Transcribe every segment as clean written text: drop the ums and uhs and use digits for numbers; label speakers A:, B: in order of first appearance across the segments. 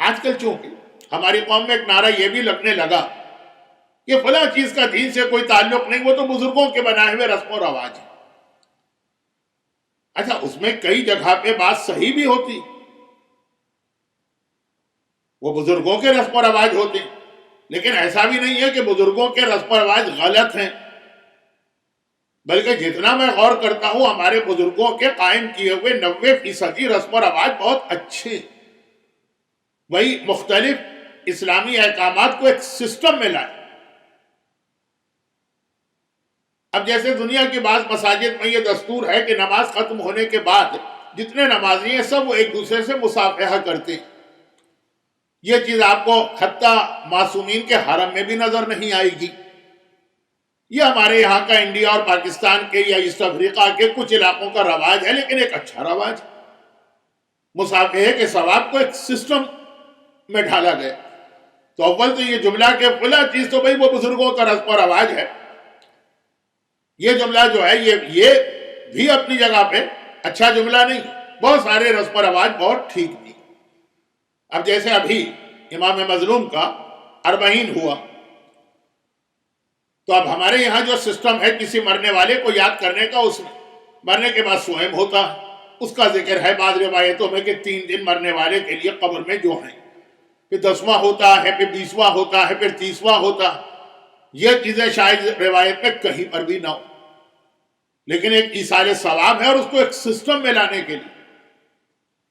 A: آج کل چونکہ ہماری قوم میں ایک نعرہ یہ بھی لگنے لگا کہ فلاں چیز کا دین سے کوئی تعلق نہیں، وہ تو بزرگوں کے بنائے ہوئے رسم و رواج ہے۔ اچھا، اس میں کئی جگہ پہ بات صحیح بھی ہوتی، وہ بزرگوں کے رسم و رواج ہوتے ہیں، لیکن ایسا بھی نہیں ہے کہ بزرگوں کے رسم و رواج غلط ہیں، بلکہ جتنا میں غور کرتا ہوں ہمارے بزرگوں کے قائم کیے ہوئے 90% رسم و رواج بہت اچھے، وہی مختلف اسلامی احکامات کو ایک سسٹم میں لائے۔ اب جیسے دنیا کی بعض مساجد میں یہ دستور ہے کہ نماز ختم ہونے کے بعد جتنے نمازی ہیں سب وہ ایک دوسرے سے مصافحہ کرتے ہیں، یہ چیز آپ کو حتیٰ معصومین کے حرم میں بھی نظر نہیں آئے گی۔ یہ ہمارے یہاں کا انڈیا اور پاکستان کے یا ایسٹ افریقہ کے کچھ علاقوں کا رواج ہے، لیکن ایک اچھا رواج ہے۔ مصافحے کے ثواب کو ایک سسٹم میں ڈھالا گیا۔ تو اول تو یہ جملہ کہ فلاں چیز تو بھئی وہ بزرگوں کا رسم و رواج ہے، یہ جملہ جو ہے یہ بھی اپنی جگہ پہ اچھا جملہ نہیں، بہت سارے رسم و رواج بہت ٹھیک بھی۔ اب جیسے ابھی امام مظلوم کا اربعین ہوا، تو اب ہمارے یہاں جو سسٹم ہے کسی مرنے والے کو یاد کرنے کا، اس میں مرنے کے بعد سوئم ہوتا ہے، اس کا ذکر ہے بعض روایتوں میں کہ 3 دن مرنے والے کے لیے قبر میں جو ہیں، پھر 10واں ہوتا ہے، پھر 20واں ہوتا ہے، پھر 30واں ہوتا ہے۔ یہ چیزیں شاید روایت میں کہیں پر بھی نہ ہو، لیکن ایک ایصال ثواب ہے، اور اس کو ایک سسٹم میں لانے کے لیے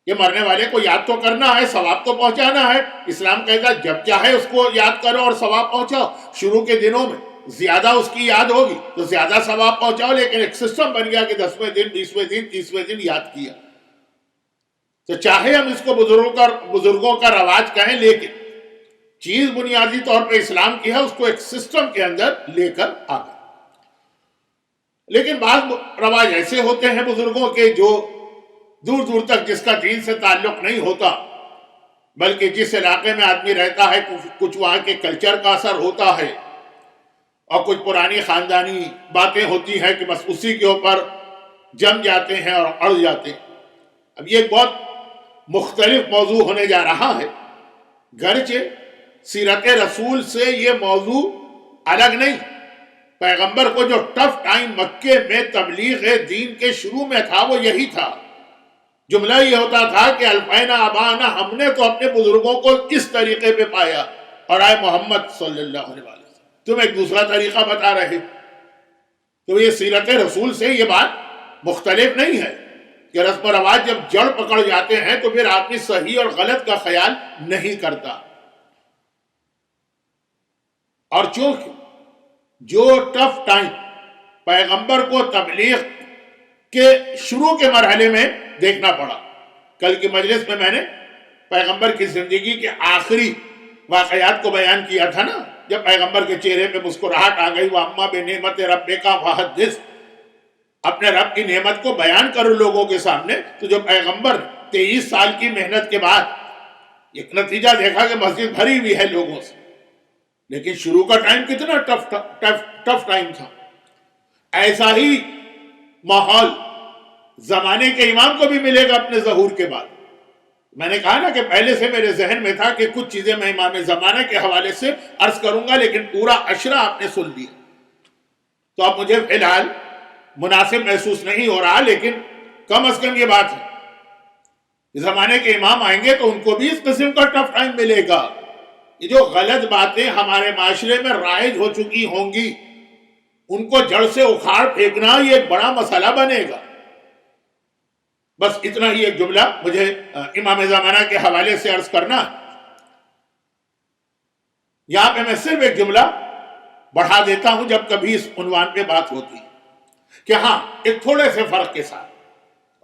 A: یہ مرنے والے کو یاد تو کرنا ہے، ثواب تو پہنچانا ہے۔ اسلام کہتا ہے جب چاہے اس کو یاد کرو اور ثواب پہنچاؤ، شروع کے دنوں میں زیادہ اس کی یاد ہوگی تو زیادہ ثواب پہنچاؤ، لیکن ایک سسٹم بن گیا کہ 10ویں دن، 20ویں دن، 30ویں دن یاد کیا۔ تو چاہے ہم اس کو بزرگوں کا رواج کہیں، لیکن چیز بنیادی طور پہ اسلام کی ہے، اس کو ایک سسٹم کے اندر لے کر آ گئے۔ لیکن بعض رواج ایسے ہوتے ہیں بزرگوں کے جو دور دور تک جس کا دین سے تعلق نہیں ہوتا، بلکہ جس علاقے میں آدمی رہتا ہے کچھ وہاں کے کلچر کا اثر ہوتا ہے، اور کچھ پرانی خاندانی باتیں ہوتی ہیں کہ بس اسی کے اوپر جم جاتے ہیں اور اڑ جاتے ہیں۔ اب یہ ایک بہت مختلف موضوع ہونے جا رہا ہے، گرچہ سیرت رسول سے یہ موضوع الگ نہیں۔ پیغمبر کو جو ٹف ٹائم مکے میں تبلیغ دین کے شروع میں تھا وہ یہی تھا، جملہ یہ ہوتا تھا کہ الفینا ابانا، ہم نے تو اپنے بزرگوں کو اس طریقے پہ پایا، اور آئے محمد صلی اللہ علیہ وسلم تم ایک دوسرا طریقہ بتا رہے۔ تو یہ سیرت رسول سے یہ بات مختلف نہیں ہے کہ رسم و رواج جب جڑ پکڑ جاتے ہیں تو پھر آدمی صحیح اور غلط کا خیال نہیں کرتا۔ اور چونکہ جو ٹف ٹائم پیغمبر کو تبلیغ کے شروع کے مرحلے میں دیکھنا پڑا، کل کی مجلس میں نے پیغمبر کی زندگی کے آخری واقعات کو بیان کیا تھا نا، جب پیغمبر کے چہرے پہ مسکراہٹ آ گئی، وَأَمَّا بِنِعْمَتِ رَبِّكَ فَحَدِّثْ، اپنے رب کی نعمت کو بیان کرو لوگوں کے سامنے۔ تو جو پیغمبر 23 سال کی محنت کے بعد ایک نتیجہ دیکھا کہ مسجد بھری ہوئی ہے لوگوں سے، لیکن شروع کا ٹائم کتنا ٹف ٹائم تھا۔ ایسا ہی ماحول زمانے کے امام کو بھی ملے گا اپنے ظہور کے بعد۔ میں نے کہا نا کہ پہلے سے میرے ذہن میں تھا کہ کچھ چیزیں میں امام زمانہ کے حوالے سے عرض کروں گا، لیکن پورا عشرہ آپ نے سن لیا، تو اب مجھے فی الحال مناسب محسوس نہیں ہو رہا، لیکن کم از کم یہ بات ہے زمانے کے امام آئیں گے تو ان کو بھی اس قسم کا ٹف ٹائم ملے گا۔ یہ جو غلط باتیں ہمارے معاشرے میں رائج ہو چکی ہوں گی، ان کو جڑ سے اکھاڑ پھینکنا یہ ایک بڑا مسئلہ بنے گا۔ بس اتنا ہی ایک جملہ مجھے امام زمانہ کے حوالے سے عرض کرنا۔ یہاں پہ میں صرف ایک جملہ بڑھا دیتا ہوں جب کبھی اس عنوان پہ بات ہوتی ہے، کہ ہاں ایک تھوڑے سے فرق کے ساتھ،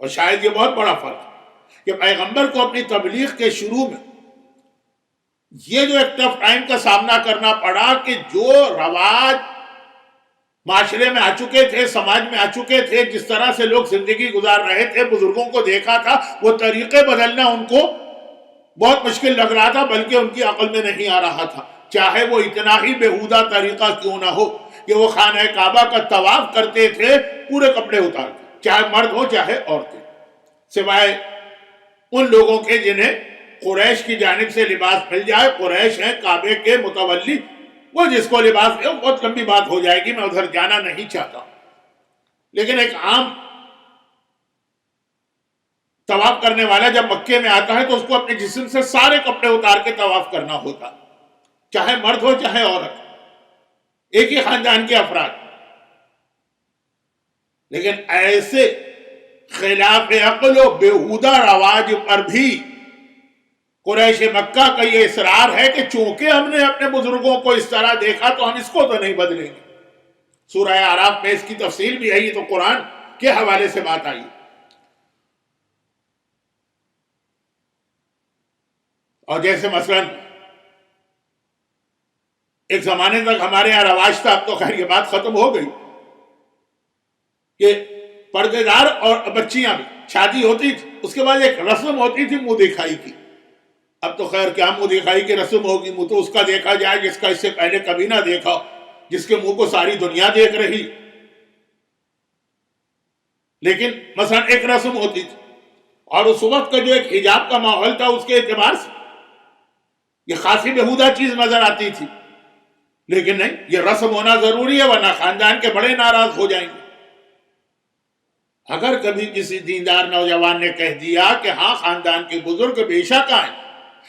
A: اور شاید یہ بہت بڑا فرق ہے، کہ پیغمبر کو اپنی تبلیغ کے شروع میں یہ جو ایک ٹف ٹائم کا سامنا کرنا پڑا کہ جو رواج معاشرے میں آ چکے تھے، سماج میں آ چکے تھے، جس طرح سے لوگ زندگی گزار رہے تھے، بزرگوں کو دیکھا تھا، وہ طریقے بدلنا ان کو بہت مشکل لگ رہا تھا، بلکہ ان کی عقل میں نہیں آ رہا تھا، چاہے وہ اتنا ہی بےہودہ طریقہ کیوں نہ ہو کہ وہ خانہ کعبہ کا طواف کرتے تھے پورے کپڑے اتار کے، چاہے مرد ہو چاہے عورتیں، سوائے ان لوگوں کے جنہیں قریش کی جانب سے لباس مل جائے، قریش ہیں کعبے کے متولی، وہ جس کو لباس دے، بہت لمبی بات ہو جائے گی، میں ادھر جانا نہیں چاہتا، لیکن ایک عام طواف کرنے والا جب مکے میں آتا ہے تو اس کو اپنے جسم سے سارے کپڑے اتار کے طواف کرنا ہوتا، چاہے مرد ہو چاہے عورت، ایک ہی خاندان کے افراد. لیکن ایسے خلاف عقل و بیہودہ رواج پر بھی قریش مکہ کا یہ اصرار ہے کہ چونکہ ہم نے اپنے بزرگوں کو اس طرح دیکھا تو ہم اس کو تو نہیں بدلیں گے. سورہ اعراف میں اس کی تفصیل بھی ہے، یہ تو قرآن کے حوالے سے بات آئی. اور جیسے مثلا ایک زمانے تک ہمارے یہاں رواج تھا، اب تو خیر یہ بات ختم ہو گئی، کہ پردے دار اور بچیاں بھی شادی ہوتی تھی، اس کے بعد ایک رسم ہوتی تھی منہ دکھائی کی. اب تو خیر کیا منہ دکھائی کی رسم ہوگی، منہ تو اس کا دیکھا جائے جس کا اس سے پہلے کبھی نہ دیکھا، جس کے منہ کو ساری دنیا دیکھ رہی. لیکن مثلا ایک رسم ہوتی تھی، اور اس وقت کا جو ایک حجاب کا ماحول تھا اس کے اعتبار سے یہ خاصی بہودہ چیز نظر آتی تھی. لیکن نہیں، یہ رسم ہونا ضروری ہے ورنہ خاندان کے بڑے ناراض ہو جائیں گے. اگر کبھی کسی دیندار نوجوان نے کہہ دیا کہ ہاں خاندان کے بزرگ بے شک آئیں،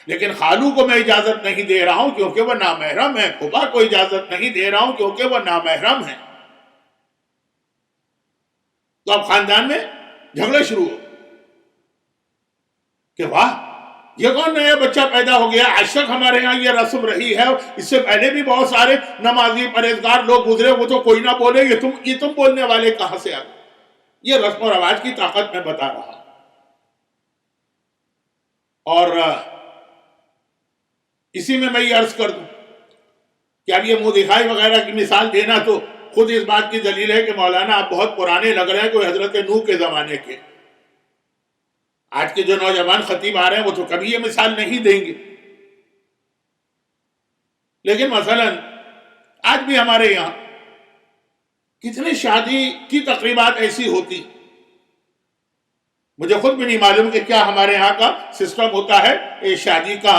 A: لیکن خالو کو میں اجازت نہیں دے رہا ہوں کیونکہ وہ نامحرم ہے، پھوپھا کو اجازت نہیں دے رہا ہوں کیونکہ وہ نامحرم ہے، تو اب خاندان میں جھگڑے شروع ہو کہ واہ یہ کون نیا بچہ پیدا ہو گیا. آج تک ہمارے یہاں یہ رسم رہی ہے، اس سے پہلے بھی بہت سارے نمازی پرہیزگار لوگ گزرے، وہ تو کوئی نہ بولے، یہ تم بولنے والے کہاں سے آ گئے. یہ رسم و رواج کی طاقت میں بتا رہا. اور اسی میں یہ عرض کر دوں کہ اب یہ منہ دکھائی وغیرہ کی مثال دینا تو خود اس بات کی دلیل ہے کہ مولانا آپ بہت پرانے لگ رہے ہیں، کوئی حضرت نوح کے زمانے کے. آج کے جو نوجوان خطیب آ رہے ہیں وہ تو کبھی یہ مثال نہیں دیں گے. لیکن مثلا آج بھی ہمارے یہاں کتنی شادی کی تقریبات ایسی ہوتی، مجھے خود بھی نہیں معلوم کہ کیا ہمارے یہاں کا سسٹم ہوتا ہے شادی کا،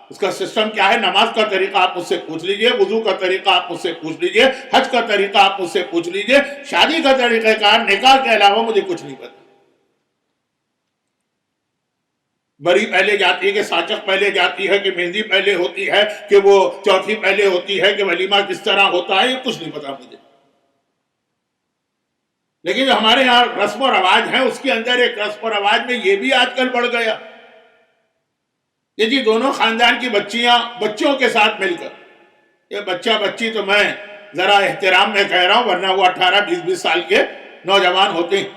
A: اس کا سسٹم کیا ہے. نماز کا طریقہ آپ مجھ سے پوچھ لیجئے، وضو کا طریقہ آپ مجھ سے پوچھ لیجئے، حج کا طریقہ آپ مجھ سے پوچھ لیجئے، شادی کا طریقہ کار نکاح کے علاوہ مجھے کچھ نہیں پتا. بری پہلے جاتی ہے کہ ساچک پہلے جاتی ہے کہ مہندی پہلے ہوتی ہے کہ وہ چوتھی پہلے ہوتی ہے کہ ولیمہ کس طرح ہوتا ہے، یہ کچھ نہیں پتا مجھے. لیکن جو ہمارے یہاں رسم و رواج ہیں اس کے اندر ایک رسم و رواج میں یہ بھی آج کل بڑھ گیا کہ جی دونوں خاندان کی بچیاں بچوں کے ساتھ مل کر، یہ بچہ بچی تو میں ذرا احترام میں کہہ رہا ہوں ورنہ وہ 18-20 سال کے نوجوان ہوتے ہیں،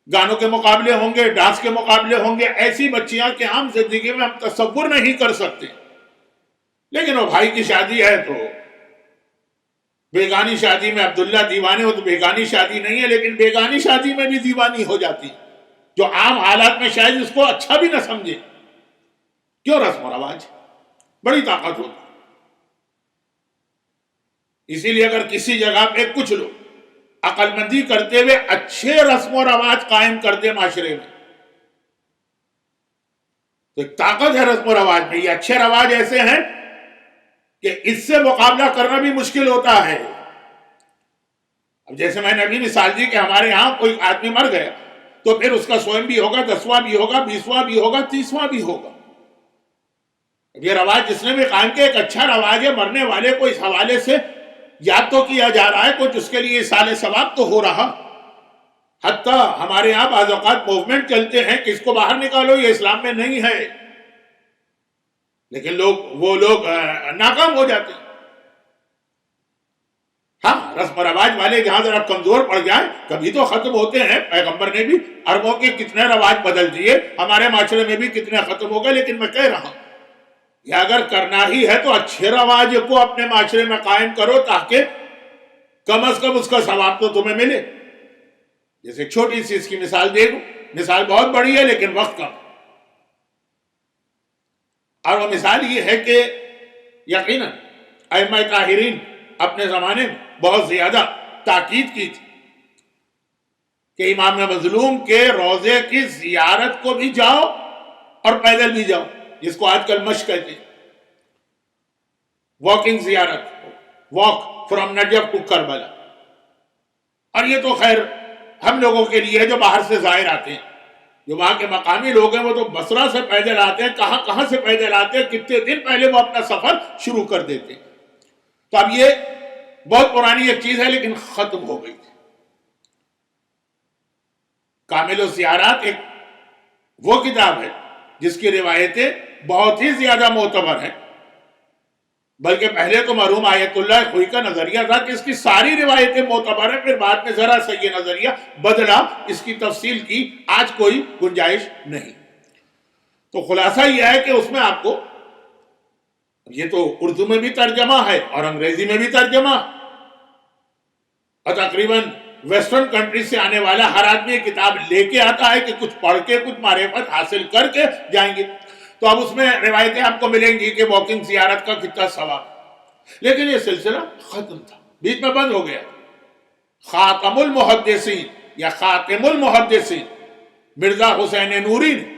A: گانوں کے مقابلے ہوں گے، ڈانس کے مقابلے ہوں گے، ایسی بچیاں کہ عام زندگی میں ہم تصور نہیں کر سکتے. لیکن وہ بھائی کی شادی ہے تو بیگانی شادی میں عبداللہ دیوانے ہو تو بیگانی شادی نہیں ہے، لیکن بیگانی شادی میں بھی دیوانی ہو جاتی، جو عام حالات میں شاید اس کو اچھا بھی نہ سمجھے. کیوں؟ رسم و رواج بڑی طاقت ہوتی. اسی لیے اگر کسی جگہ پہ کچھ لوگ عقل مندی کرتے ہوئے اچھے رسم و رواج قائم کرتے معاشرے میں تو ایک طاقت ہے رسم و رواج میں. یہ اچھے رواج ایسے ہیں کہ اس سے مقابلہ کرنا بھی مشکل ہوتا ہے. اب جیسے میں نے ابھی مثال دی کہ ہمارے یہاں کوئی آدمی مر گیا تو پھر اس کا 100واں بھی ہوگا، 10واں بھی ہوگا، 20واں بھی ہوگا، 30واں بھی ہوگا. یہ رواج جس نے بھی قائم کیا ایک اچھا رواج ہے. مرنے والے کو اس حوالے سے یاد تو کیا جا رہا ہے، کچھ اس کے لیے سال ثواب تو ہو رہا. حتیٰ ہمارے یہاں بعض اوقات موومنٹ چلتے ہیں کہ اس کو باہر نکالو، یہ اسلام میں نہیں ہے، لیکن وہ لوگ ناکام ہو جاتے ہیں. ہاں رسم و رواج والے جہاں ذرا کمزور پڑ جائیں کبھی تو ختم ہوتے ہیں. پیغمبر نے بھی عربوں کے کتنے رواج بدل دیے، ہمارے معاشرے میں بھی کتنے ختم ہو گئے. لیکن میں کہہ رہا ہوں یا اگر کرنا ہی ہے تو اچھے رواج کو اپنے معاشرے میں قائم کرو تاکہ کم از کم اس کا ثواب تو تمہیں ملے. جیسے چھوٹی سی اس کی مثال دے دوں، مثال بہت بڑی ہے لیکن وقت کم. اور وہ مثال یہ ہے کہ یقیناً ائمہ طاہرین اپنے زمانے میں بہت زیادہ تاکید کی تھی کہ امام مظلوم کے روضے کی زیارت کو بھی جاؤ اور پیدل بھی جاؤ، جس کو آج کل مشق کہتے ہیں، واکنگ زیارت، walk from Najaf to Karbala. اور یہ تو خیر ہم لوگوں کے لیے جو باہر سے زائر آتے ہیں، جو وہاں کے مقامی لوگ ہیں وہ تو بصرہ سے پیدل آتے ہیں، کہاں کہاں سے پیدل آتے ہیں، کتنے دن پہلے وہ اپنا سفر شروع کر دیتے ہیں۔ تو اب یہ بہت پرانی ایک چیز ہے لیکن ختم ہو گئی۔ کامل الزیارات ایک وہ کتاب ہے جس کی روایتیں بہت ہی زیادہ معتبر ہیں، بلکہ پہلے تو مرحوم آیت اللہ خوئی کا نظریہ تھا کہ اس کی ساری روایتیں معتبر ہیں، پھر بعد میں ذرا سا یہ نظریہ بدلا، اس کی تفصیل کی آج کوئی گنجائش نہیں۔ تو خلاصہ یہ ہے کہ اس میں آپ کو، یہ تو اردو میں بھی ترجمہ ہے اور انگریزی میں بھی ترجمہ، اور تقریباً ویسٹرن کنٹری سے آنے والا ہر آدمی یہ کتاب لے کے آتا ہے کہ کچھ پڑھ کے کچھ معرفت حاصل کر کے جائیں گے۔ تو اب اس میں روایتیں آپ کو ملیں گی کہ واکنگ زیارت کا کتنا ثواب، لیکن یہ سلسلہ ختم تھا، بیچ میں بند ہو گیا۔ خاتم المحدثین یا خاتم المحدثین مرزا حسین نوری نے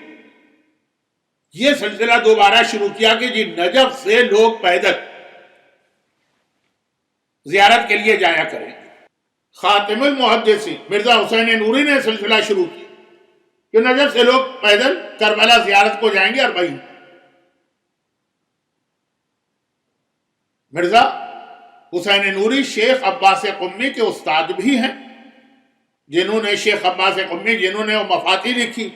A: یہ سلسلہ دوبارہ شروع کیا کہ جی نجف سے لوگ پیدل زیارت کے لیے جایا کریں۔ خاتم المحدثین مرزا حسین نوری نے سلسلہ شروع کیا کہ نجف سے لوگ پیدل کربلا زیارت کو جائیں گے، اور بھائی مرزا حسین نوری شیخ عباس قمی کے استاد بھی ہیں، جنہوں نے شیخ عباس قمی جنہوں نے وہ مفاتی لکھی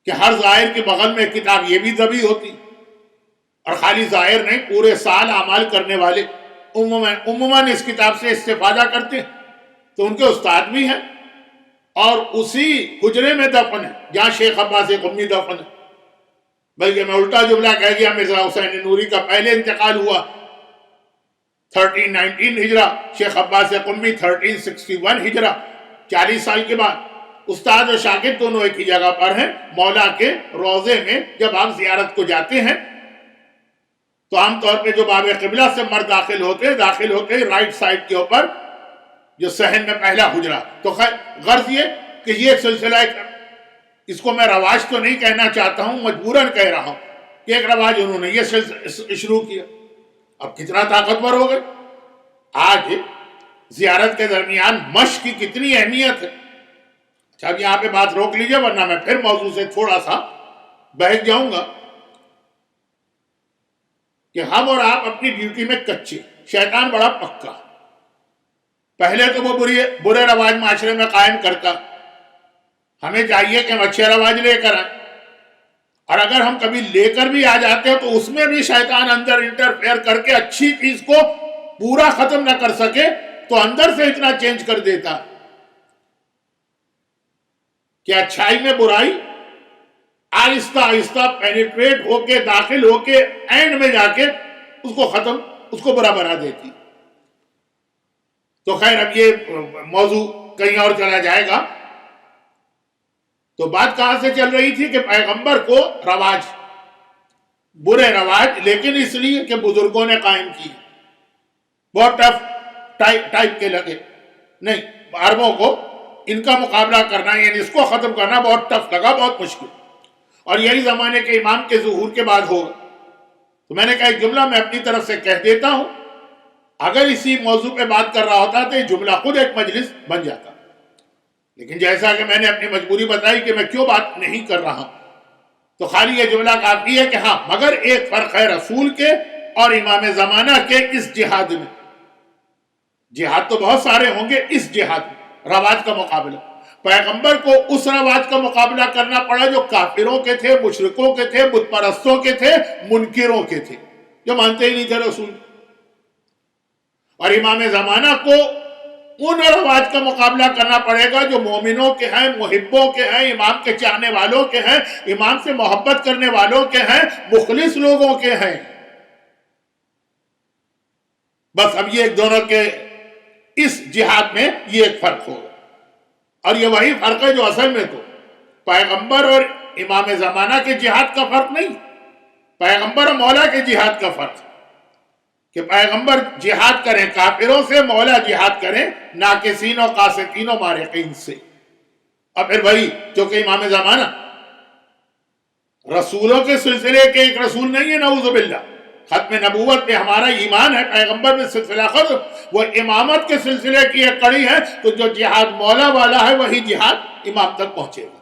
A: کہ ہر زائر کے بغل میں کتاب یہ بھی دبی ہوتی، اور خالی زائر نہیں پورے سال اعمال کرنے والے عموماً اس کتاب سے استفادہ کرتے ہیں۔ تو ان کے استاد بھی ہیں اور اسی حجرے میں دفن ہے جہاں شیخ عباس قمی دفن ہے، بلکہ میں الٹا جملہ کہہ گیا، مرزا حسین نوری کا پہلے انتقال ہوا 1319 ہجرہ، شیخ عباس قمی 1361 ہجرہ، 40 سال کے بعد۔ استاد اور شاگرد دونوں ایک ہی جگہ پر ہیں، مولا کے روضے میں جب آپ زیارت کو جاتے ہیں تو عام طور پہ جو باب قبلہ سے مرد داخل ہوتے رائٹ سائڈ کے اوپر جو صحن میں پہلا حجرہ۔ تو غرض یہ کہ یہ سلسلہ اس کو میں رواج تو نہیں کہنا چاہتا ہوں، مجبوراً کہہ رہا ہوں کہ ایک رواج انہوں نے یہ شروع کیا۔ اب کتنا طاقتور ہو گئے، آج زیارت کے درمیان مشق کی کتنی اہمیت ہے۔ اچھا اب یہاں پہ بات روک لیجئے ورنہ میں پھر موضوع سے تھوڑا سا بہک جاؤں گا کہ ہم اور آپ اپنی ڈیوٹی میں کچے، شیطان بڑا پکا۔ پہلے تو وہ برے رواج معاشرے میں قائم کرتا، ہمیں چاہیے کہ ہم اچھے رواج لے کر آئیں، اور اگر ہم کبھی لے کر بھی آ جاتے ہیں تو اس میں بھی شیطان اندر انٹرفیئر کر کے اچھی چیز کو پورا ختم نہ کر سکے تو اندر سے اتنا چینج کر دیتا کہ اچھائی میں برائی آہستہ آہستہ پینیٹریٹ ہو کے داخل ہو کے اینڈ میں جا کے اس کو برا بنا دیتی۔ تو خیر اب یہ موضوع کہیں اور چلا جائے گا۔ تو بات کہاں سے چل رہی تھی کہ پیغمبر کو رواج، برے رواج، لیکن اس لیے کہ بزرگوں نے قائم کی، بہت ٹف ٹائپ کے لگے، نہیں عربوں کو ان کا مقابلہ کرنا یعنی اس کو ختم کرنا بہت ٹف لگا، بہت مشکل، اور یہی زمانے کے امام کے ظہور کے بعد ہوگا۔ تو میں نے کہا ایک جملہ میں اپنی طرف سے کہہ دیتا ہوں، اگر اسی موضوع پہ بات کر رہا ہوتا تو یہ جملہ خود ایک مجلس بن جاتا، لیکن جیسا کہ میں نے اپنی مجبوری بتائی کہ میں کیوں بات نہیں کر رہا تو خالی یہ جملہ کافی ہے کہ ہاں مگر ایک فرق ہے رسول کے اور امام زمانہ کے اس جہاد میں۔ جہاد تو بہت سارے ہوں گے، اس جہاد میں رواج کا مقابلہ، پیغمبر کو اس رواج کا مقابلہ کرنا پڑا جو کافروں کے تھے، مشرکوں کے تھے، بت پرستوں کے تھے، منکروں کے تھے، جو مانتے ہی نہیں تھے رسول۔ اور امام زمانہ کو ان رواج کا مقابلہ کرنا پڑے گا جو مومنوں کے ہیں، محبوں کے ہیں، امام کے چاہنے والوں کے ہیں، امام سے محبت کرنے والوں کے ہیں، مخلص لوگوں کے ہیں۔ بس اب یہ دونوں کے اس جہاد میں یہ ایک فرق ہوگا، اور یہ وہی فرق ہے جو اصل میں تو پیغمبر اور امام زمانہ کے جہاد کا فرق نہیں، پیغمبر اور مولا کے جہاد کا فرق، کہ پیغمبر جہاد کریں کافروں سے، مولا جہاد کریں ناقصین و قاسقین و مارقین سے۔ اور پھر وہی جو کہ امام زمانہ رسولوں کے سلسلے کے ایک رسول نہیں ہے نعوذ باللہ. ختم نبوت پہ ہمارا ایمان ہے، پیغمبر میں سلسلہ ختم، وہ امامت کے سلسلے کی ایک کڑی ہے. تو جو جہاد مولا والا ہے وہی جہاد امام تک پہنچے گا.